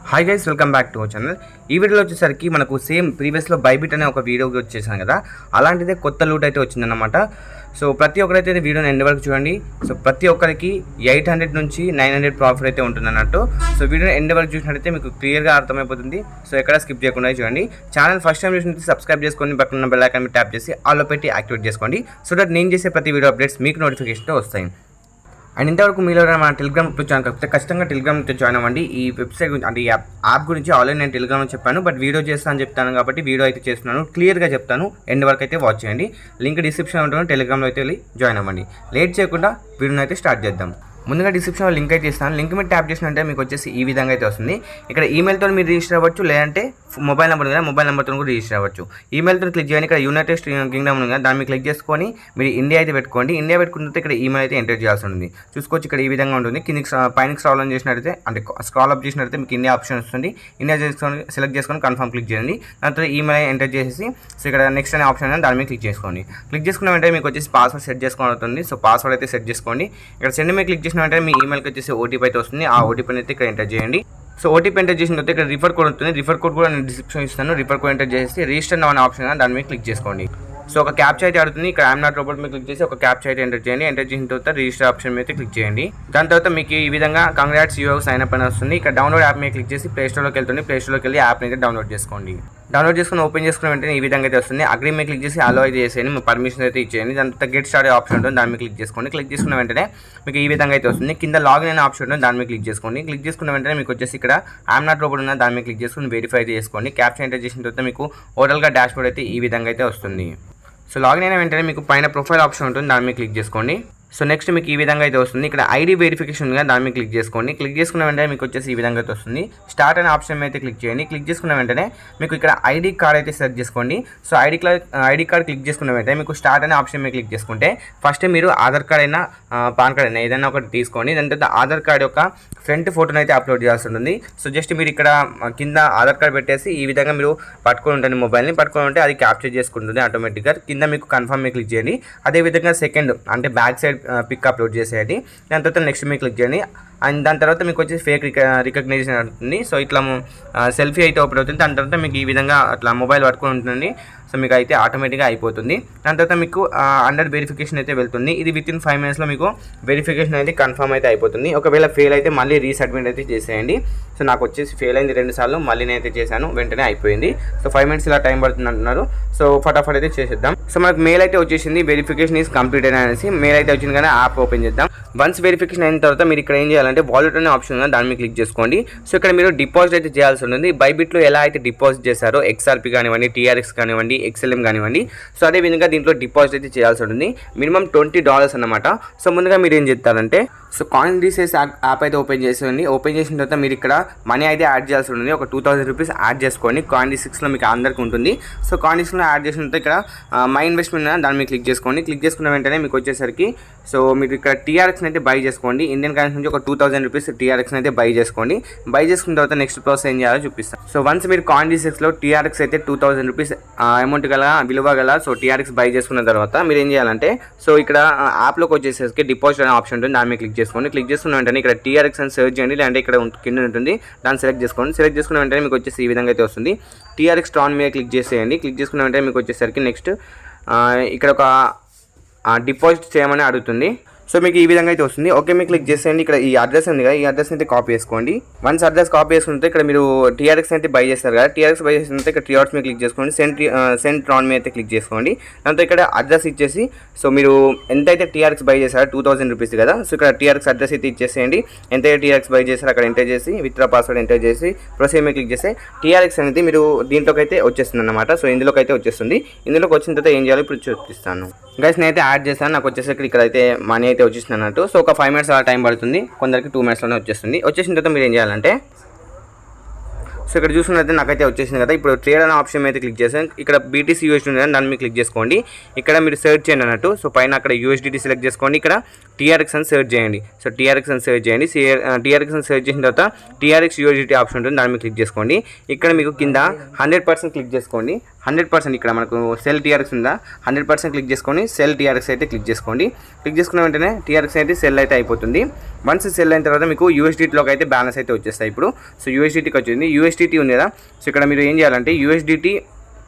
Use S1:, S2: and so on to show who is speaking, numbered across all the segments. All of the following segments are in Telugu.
S1: Hi guys, welcome back to our channel. ఈ వీడియోలో వచ్చేసరికి మనకు సేమ్ ప్రీవియస్లో బైబిట్ అనే ఒక వీడియో వచ్చేసాను కదా, అలాంటిదే కొత్త లూట్ అయితే వచ్చిందన్నమాట. సో ప్రతి ఒక్కరైతే వీడియోని ఎండ్ వరకు చూడండి. సో ప్రతి ఒక్కరికి 800 నుంచి 900 ప్రాఫిట్ అయితే ఉంటుంది అన్నట్టు. సో వీడియోని ఎండ్ వరకు చూసినట్టయితే మీకు క్లియర్గా అర్థమైపోతుంది. సో ఎక్కడ స్కిప్ చేయకుండా చూడండి. ఛానల్ ఫస్ట్ టైం చూసినట్టు సబ్స్క్రైబ్ చేసుకొని పక్కన బెల్ ఐకాన్ ట్యాప్ చేసి ఆల్లో పెట్టి యాక్టివేట్ చేసుకోండి. సో దట్ నేను చేసే ప్రతి వీడియో అప్డేట్స్ మీకు నోటిఫికేషన్తో వస్తాయి. అండ్ ఇంతవరకు మీలో మన టెలిగ్రామ్ గ్రూప్ జాయిన్ కాకపోతే ఖచ్చితంగా టెలిగ్రామ్ జాయిన్ అవ్వండి. ఈ వెబ్సైట్ గురించి అంటే ఈ యాప్ గురించి ఆల్రెడీ నేను టెలిగ్రామ్లో చెప్పాను, బట్ వీడియో చేస్తాను చెప్తాను కాబట్టి వీడియో అయితే చేస్తున్నాను, క్లియర్గా చెప్తాను. ఎండ్ వరకు అయితే వాచ్ చేయండి. లింక్ డిస్క్రిప్షన్ ఉంటుంది, టెలిగ్రామ్లో అయితే వెళ్ళి జాయిన్ అవ్వండి. లేట్ చేయకుండా వీడియోని అయితే స్టార్ట్ చేద్దాం. ముందుగా డిస్క్రిప్షన్లో లింక్ అయితే ఇస్తాను. లింక్ మీద ట్యాప్ చేసినట్టే మీకు వచ్చేసి ఈ విధంగా అయితే వస్తుంది. ఇక్కడ ఈమెయిల్తో మీరు రిజిస్టర్ అవ్వచ్చు, లేదంటే మొబైల్ నెంబర్ కదా, మొబైల్ నెంబర్తో కూడా రిజిస్టర్ అవ్వచ్చు. ఈమెయిల్తో క్లిక్ చేయండి. ఇక్కడ యునైటెడ్ కింగ్డమ్ ఉంది కదా, దాన్ని క్లిక్ చేసుకొని మీరు ఇండియా అయితే పెట్టుకోండి. ఇండియా పెట్టుకుంటే ఇక్కడ ఈమెయిల్ అయితే ఎంటర్ చేయాల్సి ఉంటుంది. చూసుకోవచ్చు ఇక్కడ ఈ విధంగా ఉంటుంది. కిందికి పైనకి స్క్రాల్ ఆన్ చేసినట్టయితే అంటే స్క్రాల్ అప్ చేసినట్టయితే మీకు ఇండియా ఆప్షన్ వస్తుంది. ఇండియా చేసుకొని సెలెక్ట్ చేసుకొని కన్ఫర్మ్ క్లిక్ చేయండి. దాంతో ఈమెయిల్ ఎంటర్ చేసేసి సో ఇక్కడ నెక్స్ట్ అనే ఆప్షన్ దాని మీద క్లిక్ చేసుకోండి. క్లిక్ చేసుకున్న వెంటనే మీకు వచ్చేసి పాస్వర్డ్ సెట్ చేసుకోవాలి అవుతుంది. సో పాస్వర్డ్ అయితే సెట్ చేసుకోండి. ఇక్కడ సెండ్ మీద క్లిక్ చేసిన వెంటనే మీ ఈమెయిల్కి వచ్చేసి ఓటీపీ అయితే వస్తుంది. ఆ ఓటీపీని అయితే ఇక్కడ ఎంటర్ చేయండి. సో ఓటీపీ ఎంటర్ చేసిన తర్వాత ఇక్కడ రిఫర్ కోడ్ ఉంటుంది. రిఫర్ కోడ్ కూడా నేను డిస్క్రిప్షన్ ఇస్తాను. రిఫర్ కోడ్ ఎంటర్ చేసి రిజిస్టర్ అనే ఆప్షన్ దాని మీద క్లిక్ చేసుకోండి. సో ఒక క్యాప్చా అయితే ఆడుతుంది. ఇక్కడ ఐఎమ్ నాట్ రోబోట్ మీద క్లిక్ చేసి ఒక క్యాప్చా అయితే ఎంటర్ చేయండి. ఎంటర్ చేసిన తర్వాత రిజిస్టర్ ఆప్షన్ మీద క్లిక్ చేయండి. దాని తర్వాత మీకు ఈ విధంగా congrats you have sign up అని వస్తుంది. ఇక్కడ డౌన్లోడ్ యాప్ మీద క్లిక్ చేసి ప్లేస్టోర్లోకి వెళ్తుంది. ప్లేస్టోర్లోకి వెళ్ళి యాప్ని అయితే డౌన్లోడ్ చేసుకోండి. డౌన్లోడ్ చేసుకుని ఓపెన్ చేసుకున్న వెంటనే ఈ విధంగా అయితే వస్తుంది. అగ్రీ మీద క్లిక్ చేసి అలో అయితే చేసేయండి. మీ పర్మిషన్ అయితే ఇచ్చేయండి. దాని తర్వాత గెట్ స్టార్ట్ ఆప్షన్ ఉంటుంది, దాని మీద క్లిక్ చేసుకోండి. క్లిక్ చేసుకున్న వెంటనే మీకు ఈ విధంగా అయితే వస్తుంది. కింద లాగిన్ అనే ఆప్షన్ ఉంటుంది, దాని మీద క్లిక్ చేసుకోండి. క్లిక్ చేసుకున్న వెంటనే మీకు వచ్చేసి ఇక్కడ ఐఎమ్ నాట్ రోబోట్ ఉన్న దాని మీద క్లిక్ చేసుకుని వెరిఫై అయితే చేసుకోండి. క్యాప్చా ఎంటర్ చేసిన తర్వాత మీకు ఓవరాల్గా డాష్ బోర్డ్ అయితే ఈ విధంగా అయితే వస్తుంది. సో లాగిన్ అయిన వెంటనే మీకు పైన ప్రొఫైల్ ఆప్షన్ ఉంటుంది, దాని మీద క్లిక్ చేసుకోండి. సో నెక్స్ట్ మీకు ఈ విధంగా అయితే వస్తుంది. ఇక్కడ ఐడి వెరిఫికేషన్ ఉంది, దాని మీద క్లిక్ చేసుకోండి. క్లిక్ చేసుకున్న వెంటనే మీకు వచ్చేసి ఈ విధంగా అయితే వస్తుంది. స్టార్ట్ అనే ఆప్షన్ అయితే క్లిక్ చేయండి. క్లిక్ చేసుకున్న వెంటనే మీకు ఇక్కడ ఐడి కార్డ్ అయితే సెలెక్ట్ చేసుకోండి. సో ఐడి కార్డ్ క్లిక్ చేసుకున్న వెంటనే మీకు స్టార్ట్ అనే ఆప్షన్ మీద క్లిక్ చేసుకుంటే ఫస్ట్ మీరు ఆధార్ కార్డ్ అయినా పాన్ కార్డ్ అయినా ఏదైనా ఒకటి తీసుకోండి. దాని తర్వాత ఆధార్ కార్డ్ యొక్క ఫ్రంట్ ఫోటోని అయితే అప్లోడ్ చేయాల్సి ఉంటుంది. సో జస్ట్ మీరు ఇక్కడ కింద ఆధార్ కార్డ్ పెట్టేసి ఈ విధంగా మీరు పట్టుకొని ఉంటుంది, మొబైల్ని పట్టుకొని ఉంటే అది క్యాప్చర్ చేసుకుంటుంది ఆటోమేటిక్గా. కింద మీకు కన్ఫర్మ్ మీద క్లిక్ చేయండి. అదేవిధంగా సెకండ్ అంటే బ్యాక్ సైడ్ పిక్ అప్లోడ్ చేసేయండి. దాని తర్వాత నెక్స్ట్ మీకు క్లిక్ చేయండి. అండ్ దాని తర్వాత మీకు వచ్చి ఫేక్ రికగ్నైజేషన్ అవుతుంది. సో ఇట్లా సెల్ఫీ అయితే ఓపెన్ అవుతుంది. దాని తర్వాత మీకు ఈ విధంగా అట్లా మొబైల్ పట్టుకొని ఉంటుంది. సో మీకు అయితే ఆటోమేటిక్గా అయిపోతుంది. దాని తర్వాత మీకు అండర్ వెరిఫికేషన్ అయితే వెళ్తుంది. ఇది వితిన్ 5 minutesలో మీకు వెరిఫికేషన్ అయితే కన్ఫర్మ్ అయితే అయిపోతుంది. ఒకవేళ ఫెయిల్ అయితే మళ్ళీ రీసబ్మిట్ అయితే చేసేయండి. సో నాకు వచ్చేసి ఫెయిల్ అయింది 2 సార్లు, మళ్ళీ నేనైతే చేశాను, వెంటనే అయిపోయింది. సో 5 minutes ఇలా టైం పడుతుంది అంటున్నారు. సో ఫటాఫట్ అయితే చేసేద్దాం. సో మనకు మెయిల్ అయితే వచ్చేసింది, వెరిఫికేషన్ ఈజ్ కంప్లీటెడ్ అనేసి మెయిల్ అయితే వచ్చింది. కానీ యాప్ ఓపెన్ చేద్దాం. వన్స్ వెరిఫికేషన్ అయిన తర్వాత మీరు ఇక్కడ ఏం చేయాలంటే వాలెట్ అనే ఆప్షన్ ఉంది, దాని మీద క్లిక్ చేసుకోండి. సో ఇక్కడ మీరు డిపాజిట్ అయితే చేయాల్సి ఉంటుంది. బైబిట్లో ఎలా అయితే డిపాజిట్ చేశారో XRP కానివ్వండి, TRX కానివ్వండి, XLM కానివ్వండి, సో అదే విధంగా దీంట్లో డిపాజిట్ అయితే చేయాల్సి ఉంటుంది. మినిమం $20 అన్నమాట. సో ముందుగా మీరు ఏం చేస్తారంటే సో కాయిన్ రీసేస్ యాప్ అయితే ఓపెన్ చేసేయండి. ఓపెన్ చేసిన తర్వాత మీరు ఇక్కడ మనీ అయితే యాడ్ చేయాల్సి ఉంటుంది. ఒక 2000 రూపీస్ యాడ్ చేసుకోండి. Coin6లో మీకు అందరికీ ఉంటుంది. సో Coin6లో యాడ్ చేసిన తర్వాత ఇక్కడ మై ఇన్వెస్ట్మెంట్ దాని మీద క్లిక్ చేసుకోండి. క్లిక్ చేసుకున్న వెంటనే మీకు వచ్చేసరికి సో మీరు ఇక్కడ TRX అయితే బై చేసుకోండి. ఇండియన్ కరెన్సీ నుంచి ఒక 2000 రూపీస్ TRX అయితే బై చేసుకోండి. బై చేసుకున్న తర్వాత నెక్స్ట్ ప్రాసెస్ ఏం చేయాలో చూపిస్తాను. సో వన్స్ మీరు Coin6లో TRX అయితే 2000 రూపీస్ అమౌంట్ గల విలువ గల సో TRX బై చేసుకున్న తర్వాత మీరు ఏం చేయాలంటే సో ఇక్కడ యాప్లోకి వచ్చేసరికి డిపాజిట్ అనే ఆప్షన్ ఉంటుంది, దాని మీద క్లిక్ చేసుకోండి. క్లిక్ చేసుకున్న వెంటనే ఇక్కడ TRX అని సెర్చ్ చేయండి, లేదంటే ఇక్కడ కింద ఉంటుంది, దాన్ని సెలెక్ట్ చేసుకోండి. సెలెక్ట్ చేసుకున్న వెంటనే మీకు వచ్చేసి ఈ విధంగా అయితే వస్తుంది. TRX ట్రాన్ మీద క్లిక్ చేసేయండి. క్లిక్ చేసుకున్న వెంటనే మీకు వచ్చేసరికి నెక్స్ట్ ఇక్కడ ఒక డిపాజిట్ చేయమని అడుగుతుంది. సో మీకు ఈ విధంగా అయితే వస్తుంది. ఓకే మీకు క్లిక్ చేసేయండి. ఇక్కడ ఈ అడ్రస్ ఉంది కదా, ఈ అడ్రస్ అయితే కాపీ చేసుకోండి. వన్స్ అడ్రస్ కాపీ చేసుకుంటే ఇక్కడ మీరు TRX అయితే బై చేస్తారు కదా, TRX బై చేసిన ఇక్కడ త్రీ మీద క్లిక్ చేసుకోండి. సెండ్ ట్రాన్ మీద అయితే క్లిక్ చేసుకోండి. దాంతో ఇక్కడ అడ్రస్ ఇచ్చేసి సో మీరు ఎంతైతే TRX బై చేశారో 2000 రూపీస్ కదా, సో ఇక్కడ TRX అడ్రస్ అయితే ఇచ్చేసేయండి. ఎంతైతే TRX బై చేశారో అక్కడ ఎంటర్ చేసి విత్డ్రా పాస్వర్డ్ ఎంటర్ చేసి ప్రొసీడ్ మీద క్లిక్ చేస్తే TRX అనేది మీరు దీంట్లోకి అయితే వచ్చేస్తుంది అన్నమాట. సో ఇందులోకి అయితే వచ్చేస్తుంది. ఇందులోకి వచ్చిన తర్వాత ఏం చేయాలో ఇప్పుడు చూపిస్తాను. గైస్ నేనైతే యాడ్ చేశాను. నాకు వచ్చేసరికి ఇక్కడ అయితే మనీ అయితే వచ్చేసింది అన్నట్టు. సో ఒక 5 minutes అలా టైం పడుతుంది, కొందరికి 2 minutesలోనే వచ్చేస్తుంది. వచ్చేసిన తర్వాత మీరు ఏం చేయాలంటే సో ఇక్కడ చూసుకున్నట్లయితే నాకైతే వచ్చేసింది కదా. ఇప్పుడు ట్రేడ్ అనే ఆప్షన్ అయితే క్లిక్ చేసాను. ఇక్కడ BTC USD ఉంది, దాన్ని మీరు క్లిక్ చేసుకోండి. ఇక్కడ మీరు సెర్చ్ చేయండి అన్నట్టు. సో పైన అక్కడ USDT సెలెక్ట్ చేసుకోండి. ఇక్కడ TRX అని సెర్చ్ చేయండి. సో TRX అని సెర్చ్ చేయండి. TRX అని సెర్చ్ చేసిన తర్వాత TRX USDT ఆప్షన్ ఉంటుంది, దాన్ని మీరు క్లిక్ చేసుకోండి. ఇక్కడ మీకు కింద 100% క్లిక్ చేసుకోండి. 100% ఇక్కడ మనకు సెల్ టీఆర్ఎక్స్ ఉందా 100% క్లిక్ చేసుకొని సెల్ టీఆర్ఎక్స్ అయితే క్లిక్ చేసుకోండి. క్లిక్ చేసుకున్న వెంటనే టీఆర్ఎక్స్ అయితే సెల్ అయితే అయిపోతుంది. వన్స్ సెల్ అయిన తర్వాత మీకు యూఎస్డిటీలోకి అయితే బ్యాలెన్స్ అయితే వచ్చేస్తాయి. ఇప్పుడు సో యూఎస్డిటీకి వచ్చింది, యూఎస్డిటీ ఉంది కదా. సో ఇక్కడ మీరు ఏం చేయాలంటే యూఎస్డిటీ,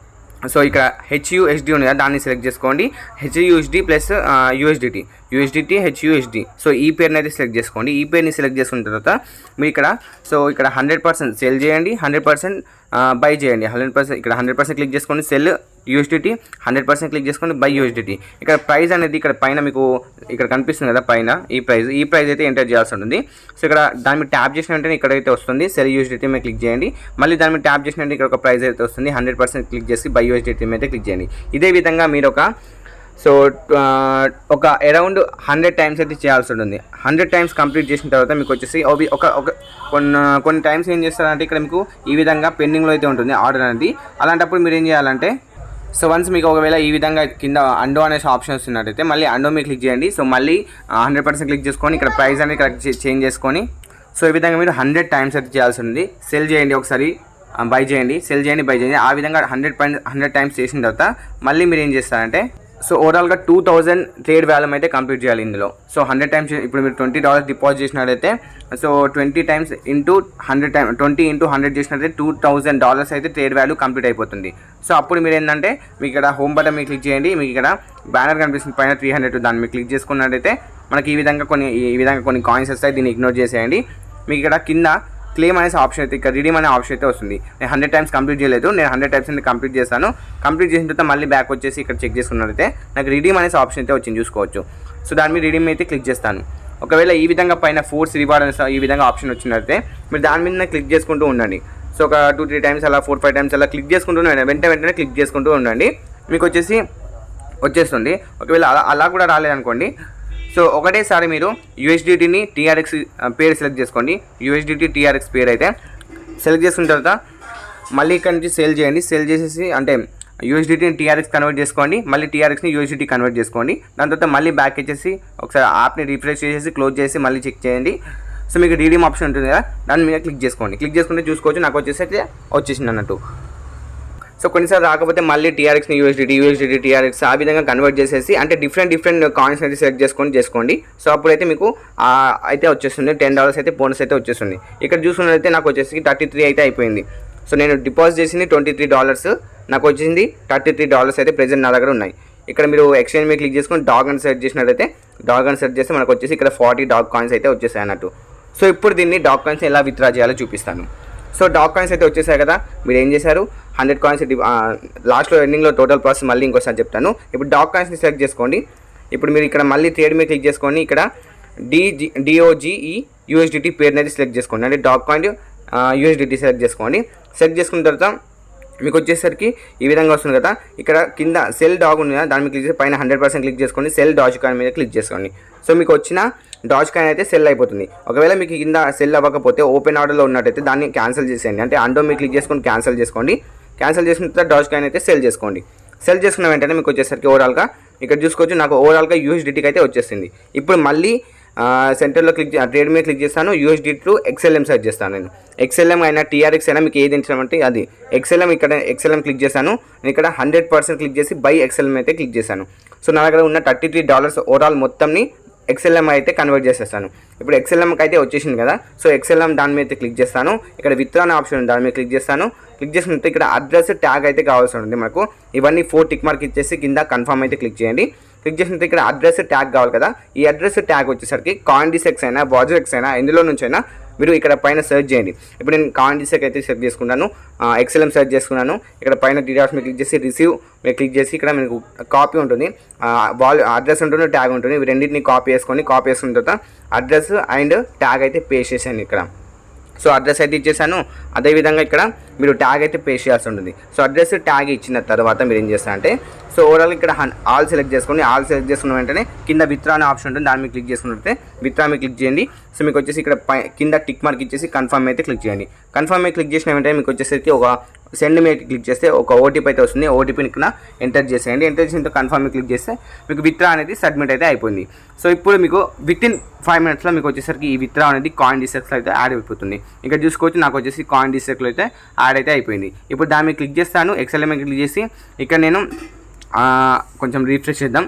S1: సో ఇక్కడ హెచ్యూఎస్డి ఉంది కదా, దాన్ని సెలెక్ట్ చేసుకోండి. హెచ్యూఎస్డి ప్లస్ యూఎస్డిటీ హెచ్యూఎస్డి. సో ఈ పేరుని అయితే సెలెక్ట్ చేసుకోండి. ఈ పేరుని సెలెక్ట్ చేసుకున్న తర్వాత మీరు ఇక్కడ 100% సెల్ చేయండి, 100% బై చేయండి. 100% ఇక్కడ 100% క్లిక్ చేసుకోండి సెల్ యూఎస్డిటీ, 100% క్లిక్ చేసుకోండి బై యూఎస్డిటీ. ఇక్కడ ప్రైస్ అనేది ఇక్కడ పైన మీకు ఇక్కడ కనిపిస్తుంది కదా, పైన ఈ ప్రైస్ అయితే ఎంటర్ చేయాల్సి ఉంటుంది. సో ఇక్కడ దాని మీద ట్యాప్ చేసిన వెంటనే ఇక్కడైతే వస్తుంది సెల్ యూఎస్డిటీ మీద క్లిక్ చేయండి. మళ్ళీ దాని మీద ట్యాప్ చేసిన వెంటనే ఇక్కడ ఒక ప్రైస్ అయితే వస్తుంది, 100% క్లిక్ చేసి బై యూఎస్డిటీ మీద అయితే క్లిక్ చేయండి. ఇదే విధంగా మీరు ఒక అరౌండ్ 100 టైమ్స్ అయితే చేయాల్సి ఉంటుంది. 100 టైమ్స్ కంప్లీట్ చేసిన తర్వాత మీకు వచ్చేసి కొన్ని టైమ్స్ ఏం చేస్తారంటే ఇక్కడ మీకు ఈ విధంగా పెండింగ్లో అయితే ఉంటుంది ఆర్డర్ అనేది. అలాంటప్పుడు మీరు ఏం చేయాలంటే సో వన్స్ మీకు ఒకవేళ ఈ విధంగా కింద అండో అనేసి ఆప్షన్ వస్తున్నట్టయితే మళ్ళీ అండో మీద క్లిక్ చేయండి. సో మళ్ళీ 100% క్లిక్ చేసుకొని ఇక్కడ ప్రైస్ అనేది కరెక్ట్ చేంజ్ చేసుకొని సో ఈ విధంగా మీరు 100 టైమ్స్ అయితే చేయాల్సి ఉంది. సెల్ చేయండి, ఒకసారి బై చేయండి, సెల్ చేయండి, బై చేయండి. ఆ విధంగా 100 టైమ్స్ చేసిన తర్వాత మళ్ళీ మీరు ఏం చేస్తారంటే సో ఓవరాల్గా 2000 ట్రేడ్ వాల్యూమ్ అయితే కంప్లీట్ చేయాలి ఇందులో. సో 100 టైమ్స్ ఇప్పుడు మీరు $20 డిపాజిట్ చేసినట్లయితే so 20 times into 100 time 20 into 100 చేసినట్లయితే $2000 అయితే ట్రేడ్ వాల్యూ కంప్లీట్ అయిపోతుంది. సో అప్పుడు మీరు ఏంటంటే మీకు ఇక్కడ హోమ్ బటన్ మీద క్లిక్ చేయండి. మీకు ఇక్కడ బ్యానర్ కనిపిస్తుంది పైన 300, దాన్ని మీరు క్లిక్ చేసుకున్నట్టయితే మనకి ఈ విధంగా కొన్ని కాయిన్స్ వస్తాయి. దీన్ని ఇగ్నోర్ చేసేయండి. మీకు ఇక్కడ కింద క్లెయిమ్ అనేసి ఆప్షన్ అయితే ఇక్కడ రిడీమ్ అనే ఆప్షన్ అయితే వస్తుంది. నేను 100 టైమ్స్ కంప్లీట్ చేయలేదు, నేను 100 టైమ్స్ అయితే కంప్లీట్ చేస్తాను. కంప్లీట్ చేసిన తర్వాత మళ్ళీ బ్యాక్ వచ్చేసి ఇక్కడ చెక్ చేసుకున్నట్లయితే నాకు రిడీమ్ అనేసి ఆప్షన్ అయితే వచ్చింది, చూసుకోవచ్చు. సో దాని మీద రిడీమ్ అయితే క్లిక్ చేస్తాను. ఒకవేళ ఈ విధంగా పైన ఫోర్స్ రివార్డ్ అనేసి ఈ విధంగా ఆప్షన్ వచ్చినట్లయితే మీరు దాని మీద క్లిక్ చేసుకుంటూ ఉండండి. సో ఒక 2-3 టైమ్స్ అలా 4-5 టైమ్స్ అలా క్లిక్ చేసుకుంటూ ఉండండి, వెంటనే క్లిక్ చేసుకుంటూ ఉండండి. మీకు వచ్చేస్తుంది. ఒకవేళ అలా కూడా రాలేదనుకోండి, సో ఒకటేసారి మీరు యూఎస్డిటీని టీఆర్ఎక్స్ పేరు సెలెక్ట్ చేసుకోండి. యూఎస్డిటీ టీఆర్ఎక్స్ పేరు అయితే సెలెక్ట్ చేసుకున్న తర్వాత మళ్ళీ ఇక్కడ నుంచి సేల్ చేయండి. సేల్ చేసేసి అంటే యూఎస్డిటీని టీఆర్ఎక్స్ కన్వర్ట్ చేసుకోండి, మళ్ళీ టీఆర్ఎక్స్ని యూఎస్డిటీ కన్వర్ట్ చేసుకోండి. దాని తర్వాత మళ్ళీ బ్యాక్ వచ్చేసి ఒకసారి యాప్ని రిఫ్రెష్ చేసేసి క్లోజ్ చేసి మళ్ళీ చెక్ చేయండి. సో మీకు రీడీమ్ ఆప్షన్ ఉంటుంది కదా, దాని మీద క్లిక్ చేసుకోండి. క్లిక్ చేసుకుంటే చూసుకోవచ్చు నాకు వచ్చేసింది అన్నట్టు. సో కొన్నిసార్లు రాకపోతే మళ్ళీ టీఆర్ఎక్స్ని యూఎస్డిటీ టీఆర్ఎక్స్ ఆ విధంగా కన్వర్ట్ చేసేసి అంటే డిఫరెంట్ కాయిన్స్ అయితే సెలెక్ట్ చేసుకోండి. సో అప్పుడైతే మీకు అయితే వచ్చేస్తుంది $10 అయితే బోనస్ అయితే వచ్చేస్తుంది. ఇక్కడ చూసుకున్నట్లయితే నాకు వచ్చేసి 33 అయితే అయిపోయింది. సో నేను డిపాజిట్ చేసింది $23, నాకు వచ్చింది $33 అయితే ప్రెజెంట్ నా దగ్గర ఉన్నాయి. ఇక్కడ మీరు ఎక్స్చేంజ్ మీద క్లిక్ చేసుకొని డాగ్ అని సెర్చ్ చేసినట్లయితే చేస్తే మనకు వచ్చేసి ఇక్కడ 40 డాగ్ కాయిన్స్ అయితే వచ్చేసాయి అన్నట్టు. సో ఇప్పుడు దీన్ని డాగ్ కాయిన్స్ ఎలా విత్డ్రా చేయాలో చూపిస్తాను. సో డాగ్ కాయిన్స్ అయితే వచ్చేసాయి కదా, మీరు ఏం చేశారు 100 కాయిన్స్ లాస్ట్లో ఎండింగ్లో టోటల్ ప్రాసెస్ మళ్ళీ ఇంకోసారి చెప్తాను. ఇప్పుడు డాగ్ కాయిన్స్ని సెలెక్ట్ చేసుకోండి. ఇప్పుడు మీరు ఇక్కడ మళ్ళీ ట్రేడ్ మీద క్లిక్ చేసుకోండి. ఇక్కడ DOGE USDT పేరుని అయితే సెలెక్ట్ చేసుకోండి, అంటే డాగ్ కాయిన్ USDT సెలెక్ట్ చేసుకోండి. సెలెక్ట్ చేసుకున్న తర్వాత మీకు వచ్చేసరికి ఈ విధంగా వస్తుంది కదా, ఇక్కడ కింద సెల్ డాగ్ ఉంది కదా, దాని మీద క్లిక్ చేసి పైన 100% క్లిక్ చేసుకోండి, సెల్ డాజ్ కాయిన్ మీద క్లిక్ చేసుకోండి. సో మీకు వచ్చిన డాజ్ కాయిన్ అయితే సెల్ అయిపోతుంది. ఒకవేళ మీకు కింద సెల్ అవ్వకపోతే ఓపెన్ ఆర్డర్లో ఉన్నట్టయితే దాన్ని క్యాన్సిల్ చేసేయండి, అంటే అండో మీద క్లిక్ చేసుకొని క్యాన్సిల్ చేసుకోండి. క్యాన్సిల్ చేసిన తర్వాత డాజ్ కాయిన్ అయితే సెల్ చేసుకోండి. సెల్ చేసుకున్న వెంటనే మీకు వచ్చేసరికి ఓవరాల్గా ఇక్కడ చూసుకోవచ్చు నాకు ఓవరాల్గా USDTకి అయితే వచ్చేసింది. ఇప్పుడు మళ్ళీ సెంటర్లో ట్రేడ్ మీద క్లిక్ చేస్తాను, USDT టు XLM సెర్చ్ చేస్తాను. నేను XLM అయినా TRX అయినా మీకు ఏది ఇచ్చామంటే అది XLM. ఇక్కడ XLM క్లిక్ చేశాను, నేను ఇక్కడ 100% క్లిక్ చేసి బై XLM అయితే క్లిక్ చేశాను. సో నా దగ్గర ఉన్న $33 ఓవరాల్ మొత్తంని XLM అయితే కన్వర్ట్ చేసేస్తాను. ఇప్పుడు XLMకి అయితే వచ్చేసింది కదా, సో XLM దాని మీద క్లిక్ చేస్తాను. ఇక్కడ విత్డ్రా అనే ఆప్షన్ దాని మీద క్లిక్ చేస్తాను. క్లిక్ చేసినట్టు ఇక్కడ అడ్రస్ ట్యాగ్ అయితే కావాల్సి ఉంటుంది మనకు. ఇవన్నీ 4 టిక్ మార్క్ ఇచ్చేసి కింద కన్ఫర్మ్ అయితే క్లిక్ చేయండి. క్లిక్ చేసినట్టు ఇక్కడ అడ్రస్ ట్యాగ్ కావాలి కదా, ఈ అడ్రస్ ట్యాగ్ వచ్చేసరికి CoinDesk అయినా Wagerx అయినా ఎందులో నుంచి అయినా మీరు ఇక్కడ పైన సెర్చ్ చేయండి. ఇప్పుడు నేను CoinDesk అయితే సెర్చ్ చేసుకున్నాను, XLM సెర్చ్ చేసుకున్నాను. ఇక్కడ పైన డీటెయిల్స్ మీద క్లిక్ చేసి రిసీవ్ మీరు క్లిక్ చేసి ఇక్కడ మీకు కాపీ ఉంటుంది, అడ్రస్ ఉంటుంది, ట్యాగ్ ఉంటుంది. ఇవి రెండింటిని కాపీ చేసుకున్న తర్వాత అడ్రస్ అండ్ ట్యాగ్ అయితే పేస్ట్ చేశాను ఇక్కడ. సో అడ్రస్ అయితే ఇచ్చేసాను. అదేవిధంగా ఇక్కడ మీరు ట్యాగ్ అయితే పేస్ట్ చేయాల్సి ఉంటుంది. సో అడ్రస్ ట్యాగ్ ఇచ్చిన తర్వాత మీరు ఏం చేస్తారంటే సో ఓవరాల్ ఇక్కడ ఆల్ సెలెక్ట్ చేసుకోండి. ఆల్ సెలెక్ట్ చేసుకున్న వెంటనే కింద విత్డ్రా అనే ఆప్షన్ ఉంటుంది, దాని మీద క్లిక్ చేసుకున్నట్లయితే విత్డ్రా మీద క్లిక్ చేయండి. సో మీకు వచ్చేసి ఇక్కడ కింద టిక్ మార్క్ ఇచ్చేసి కన్ఫర్మ్ అయితే క్లిక్ చేయండి. కన్ఫర్మ్ అయితే క్లిక్ చేసిన వెంటనే మీకు వచ్చేసరికి ఒక సెండ్ మీ క్లిక్ చేస్తే ఒక ఓటీపీ అయితే వస్తుంది. ఓటీపీని ఇక్కడ ఎంటర్ చేసేయండి. ఎంటర్ చేసిన కన్ఫర్మ్ క్లిక్ చేస్తే మీకు విత్డ్రా అనేది సబ్మిట్ అయితే అయిపోయింది. సో ఇప్పుడు మీకు వితిన్ 5 minutesలో మీకు వచ్చేసరికి ఈ విత్డ్రా అనేది కాయిన్ డిసెక్స్లో అయితే యాడ్ అయిపోతుంది. ఇక్కడ చూసుకోవచ్చు నాకు వచ్చేసి కాయిన్ డిసెక్స్లో అయితే యాడ్ అయితే అయిపోయింది. ఇప్పుడు దాని మీద క్లిక్ చేస్తాను. ఎక్స్ఎల్ఎం క్లిక్ చేసి ఇక్కడ నేను కొంచెం రీఫ్రెష్ చేద్దాం.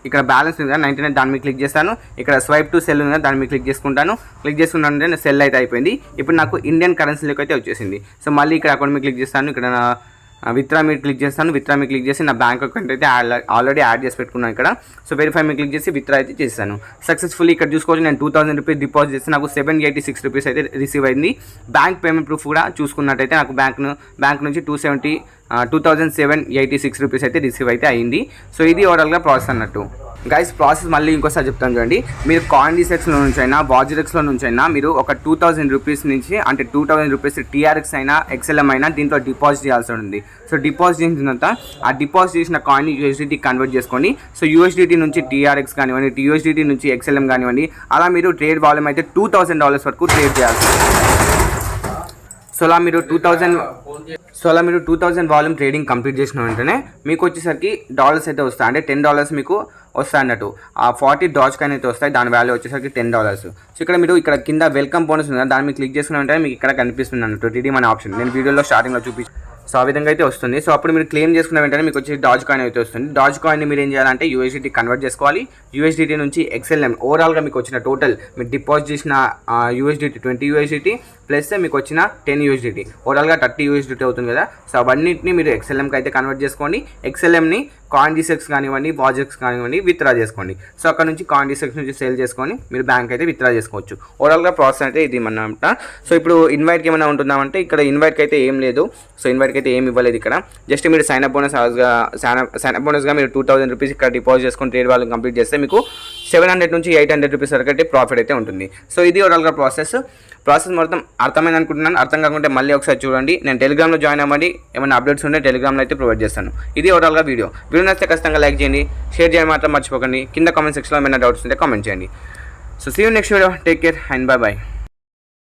S1: ఇక్కడ బ్యాలెన్స్ ఉంది కదా 99, దాని మీద క్లిక్ చేస్తాను. ఇక్కడ స్వైప్ టు సెల్ ఉంది కదా, దాని మీద క్లిక్ చేసుకుంటాను. క్లిక్ చేసుకున్నానంటే సెల్ అయితే అయిపోయింది. ఇప్పుడు నాకు ఇండియన్ కరెన్సీలోకి అయితే వచ్చేసింది. సో మళ్ళీ ఇక్కడ అకౌంట్ మీద క్లిక్ చేస్తాను. ఇక్కడ విత్డ్రా మీద క్లిక్ చేస్తాను. విత్డ్రా మీద క్లిక్ చేసి నా బ్యాంక్ అకౌంట్ అయితే ఆల్రెడీ యాడ్ చేసి పెట్టుకున్నాను ఇక్కడ. సో వెరిఫై మీద క్లిక్ చేసి విత్డ్రా అయితే చేస్తాను. సక్సెస్ఫుల్లీ ఇక్కడ చూసుకోవచ్చు నేను 2000 రూపీస్ డిపాజిట్ చేస్తే నాకు 786 రూపీస్ అయితే రిసీవ్ అయింది. బ్యాంక్ పేమెంట్ ప్రూఫ్ కూడా చూసుకున్నట్టయితే నాకు బ్యాంక్ నుంచి 2786 రూపీస్ అయితే రిసీవ్ అయితే అయింది. సో ఇది ఓవరాల్గా ప్రాసెస్ అన్నట్టు. గైస్ ప్రాసెస్ మళ్ళీ ఇంకోసారి చెప్తాను చూడండి. మీరు కాయిన్ డిసెక్స్లో నుంచి అయినా వాజిరెక్స్లో నుంచి అయినా మీరు ఒక 2000 రూపీస్ నుంచి అంటే 2000 రూపీస్ టీఆర్ఎక్స్ అయినా ఎక్స్ఎల్ఎం అయినా దీంట్లో డిపాజిట్ చేయాల్సి ఉంటుంది. సో డిపాజిట్ చేసిన తర్వాత ఆ డిపాజిట్ చేసిన కాయిన్ యూఎస్డిటీ కన్వర్ట్ చేసుకోండి. సో యూఎస్డిటీ నుంచి టీఆర్ఎక్స్ కానివ్వండి, యూఎస్డిటీ నుంచి ఎక్స్ఎల్ఎం కానివ్వండి, అలా మీరు ట్రేడ్ వాల్యూమ్ అయితే $2000 వరకు ట్రేడ్ చేయాల్సి ఉంటుంది. సో అలా మీరు 2000 వాల్యూమ్ ట్రేడింగ్ కంప్లీట్ చేసిన వెంటనే మీకు వచ్చేసరికి డాలర్స్ అయితే వస్తాయి. అంటే $10 మీకు వస్తాయి అన్నట్టు. ఆ 40 డాజ్ కాయిన్ అయితే వస్తాయి. దాని వాల్యూ వచ్చేసరికి $10. సో ఇక్కడ మీరు ఇక్కడ కింద వెల్కమ్ బోనస్ ఉంది, దాని మీద క్లిక్ చేసుకున్న వెంటనే మీకు ఇక్కడ కనిపిస్తుంది అన్నట్టు రిడీమ్ అనే ఆప్షన్. నేను వీడియోలో స్టార్టింగ్లో చూపించాను. సో ఆ విధంగా అయితే వస్తుంది. సో అప్పుడు మీరు క్లెయిమ్ చేసుకున్న వెంటనే మీకు వచ్చి డాజ్ కాయిన్ అయితే వస్తుంది. డాజ్ కాయిన్ని మీరు ఏం చేయాలంటే యూఎస్డిటీ కన్వర్ట్ చేసుకోవాలి. యూఎస్డిటీ నుంచి ఎక్స్ఎల్ఎం ఓవరాల్గా మీకు వచ్చిన టోటల్ మీరు డిపాజిట్ చేసిన యూఎస్డిటీ 20 యూఎస్డిటీ ప్లస్ మీకు వచ్చిన 10 యూఎస్డిటీ ఓవరాల్గా 30 యూఎస్డిటీ అవుతుంది కదా. సో అవన్నింటినీ మీరు ఎక్స్ఎల్ఎంకి అయితే కన్వర్ట్ చేసుకోండి. ఎక్స్ఎల్ఎంని కాయిన్ డిసెక్స్ కానివ్వండి, వాజెక్స్ కానివ్వండి విత్డ్రా చేసుకోండి. సో అక్కడ నుంచి కాయిన్ డిసెక్స్ నుంచి సేల్ చేసుకొని మీరు బ్యాంక్ అయితే విత్డ్రా చేసుకోవచ్చు. ఓవరాల్గా ప్రాసెస్ అయితే ఇది అన్నమాట. సో ఇప్పుడు ఇన్వైట్కి ఏమైనా ఉంటుందామంటే ఇక్కడ ఇన్వైట్కి అయితే ఏం లేదు. సో ఇన్వైట్కి అయితే ఏమి ఇవ్వలేదు ఇక్కడ. జస్ట్ మీరు సైన్అప్ బోనస్గా మీరు 2000 రూపీస్ ఇక్కడ డిపాజిట్ చేసుకొని ట్రేడ్ వాళ్ళు కంప్లీట్ చేస్తే మీకు 700 నుంచి 800 రూపీస్ వరకు అయితే ప్రాఫిట్ అయితే ఉంటుంది. సో ఇది ఓవరాల్గా ప్రాసెస్ మొత్తం అర్థమైంది అనుకుంటున్నాను. అర్థం కాకుంటే మళ్ళీ ఒకసారి చూడండి. నేను టెలిగ్రామ్లో జాయిన్ అవ్వండి. ఏమైనా అప్డేట్స్ ఉంటే టెలిగ్రామ్లో అయితే ప్రొవైడ్ చేస్తాను. ఇది ఓవరాల్గా వీడియో నచ్చితే ఖచ్చితంగా లైక్ చేయండి, షేర్ చేయడం మాత్రం మర్చిపోకండి. కింద కామెంట్ సెక్షన్లో ఏమైనా డౌట్స్ ఉంటే కామెంట్ చేయండి. So see you next video. Take care and by.